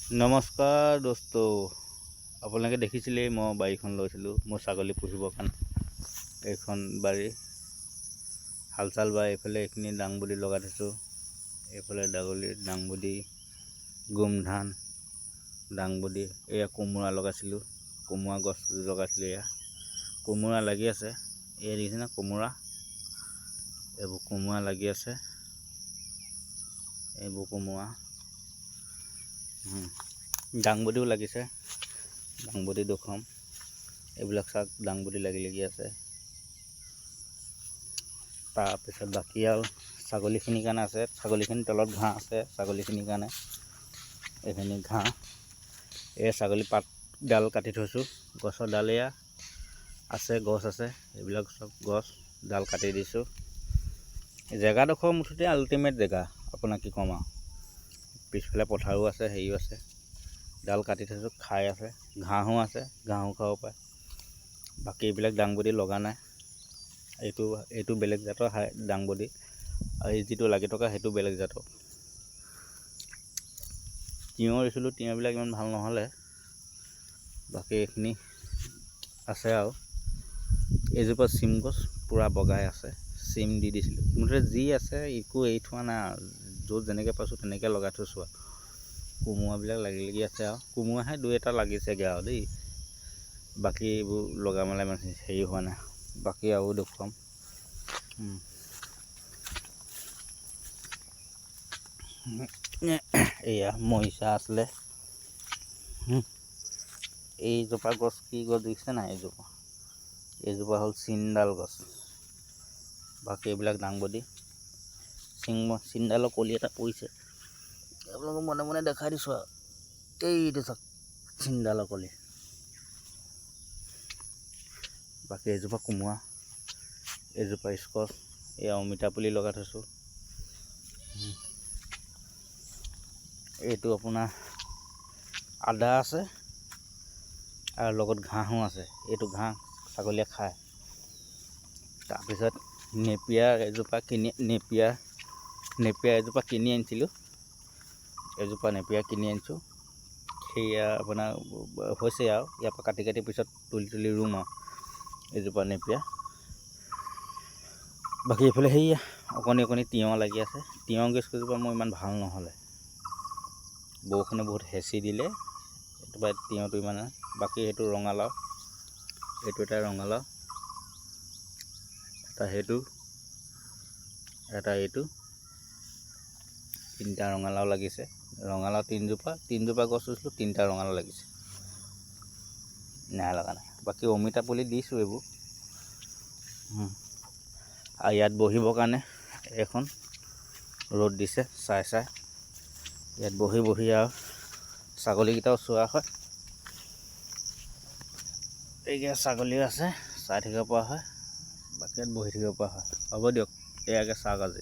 নমস্কাৰ দোস্ত, আপোনালোকে দেখিছিলেই মই বাৰীখন লৈছিলোঁ মোৰ ছাগলী পুহিবৰ কাৰণে। এইখন বাৰী হাল চাল বাই এইফালে এইখিনি দাংবডি লগাই থৈছোঁ। এইফালে দাংবডি, গোমধান, দাংবডি, এয়া কোমোৰা লগাইছিলোঁ, কোমোৰা গছ লগাইছিলোঁ। এয়া কোমোৰা লাগি আছে, এয়া দেখিছেনে কোমোৰা, এইবোৰ কোমোৰা লাগি আছে, এইবোৰ কোমোৰা। দাংবডিও লাগিছে, দাংবডি দেখুৱাম। এইবিলাক চাওক, দাংবডি লাগি আছে। তাৰপিছত বাকী আৰু ছাগলীখিনিৰ কাৰণে আছে, ছাগলীখিনিৰ তলত ঘাঁহ আছে ছাগলীখিনিৰ কাৰণে। এইখিনি ঘাঁহ, এই ছাগলী পাতডাল কাটি থৈছোঁ, গছৰ ডাল এয়া আছে, গছ আছে, এইবিলাক চব গছ ডাল কাটি দিছোঁ। জেগাডোখৰ মুঠতে আল্টিমেট জেগা, আপোনাক কি ক'ম আৰু। পিছফালে পথাৰো আছে, হেৰিও আছে, ডাল কাটি থৈছোঁ, খাই আছে, ঘাঁহো আছে, ঘাঁহো খাব পাৰে। বাকী এইবিলাক দাংবডি লগা নাই, এইটো বেলেগ জাতৰ দাংবডি, আৰু এই যিটো লাগি থকা সেইটো বেলেগ জাতৰ। তিয়ঁহ ৰুইছিলোঁ, তিয়ঁহবিলাক ইমান ভাল নহ'লে, বাকী এইখিনি আছে। আৰু এইজোপা চিম গছ পূৰা বগাই আছে, চিম দি দিছিলোঁ। মুঠতে যি আছে একো এৰি থোৱা নাই আৰু, য'ত যেনেকৈ পাইছোঁ তেনেকৈ লগাই থৈছোঁ আৰু। কোমোৰাবিলাক লাগি আছে, আৰু কোমোৰাহে দুই এটা লাগিছেগৈ আৰু দেই। বাকী এইবোৰ লগা মেলা ইমান হেৰি হোৱা নাই। বাকী আৰু দেখুৱাম। এয়া মৰিচা আছিলে। এইজোপা গছ কি গছ দেখিছে নাই, এইজোপা হ'ল চিনডাল গছ। বাকী এইবিলাক দাংবডি, চিনডালৰ কলি এটা পৰিছে, আপোনালোকক মনে মনে দেখাই দিছোঁ আৰু। এইটো চাওক, চিনডালৰ কলি। বাকী এইজোপা কোমোৰা, এইজোপা স্কচ, এই অমিতা পুলি লগাই থৈছোঁ। এইটো আপোনাৰ আদা আছে, আৰু লগত ঘাঁহো আছে। এইটো ঘাঁহ ছাগলীয়ে খায়। তাৰপিছত নেপিয়াৰ এজোপা কিনি আনিছিলোঁ, এজোপা নেপিয়াৰ কিনি আনিছোঁ। সেয়া আপোনাৰ হৈছে আৰু, ইয়াৰ পৰা কাটি পিছত তুলি ৰুম আৰু এজোপা নেপিয়াৰ। বাকী এইফালে সেয়া অকণি তিয়ঁহ লাগি আছে। তিয়ঁহ গছকেইজোপা মোৰ ইমান ভাল নহ'লে, বৰষুণে বহুত হেঁচি দিলে, একেবাৰে তিয়ঁহটো ইমান। বাকী সেইটো ৰঙালাও, এইটো এটা ৰঙালাও, এটা সেইটো, এটা এইটো, তিনিটা ৰঙালাও লাগিছে। ৰঙালাও তিনিজোপা গছ ৰুইছিলোঁ, তিনিটা ৰঙালাও লাগিছে, নাই লগা নাই। বাকী অমিতা পুলি দিছোঁ এইবোৰ। আৰু ইয়াত বহিবৰ কাৰণে এখন ৰ'দ দিছে, চাই ইয়াত বহি আৰু ছাগলীকেইটাও চোৱা হয়। এইকেইটা ছাগলীও আছে, চাই থাকিব পৰা হয়। বাকী ইয়াত বহি থাকিব পৰা হয়। হ'ব দিয়ক, এয়াকে চাওক আজি।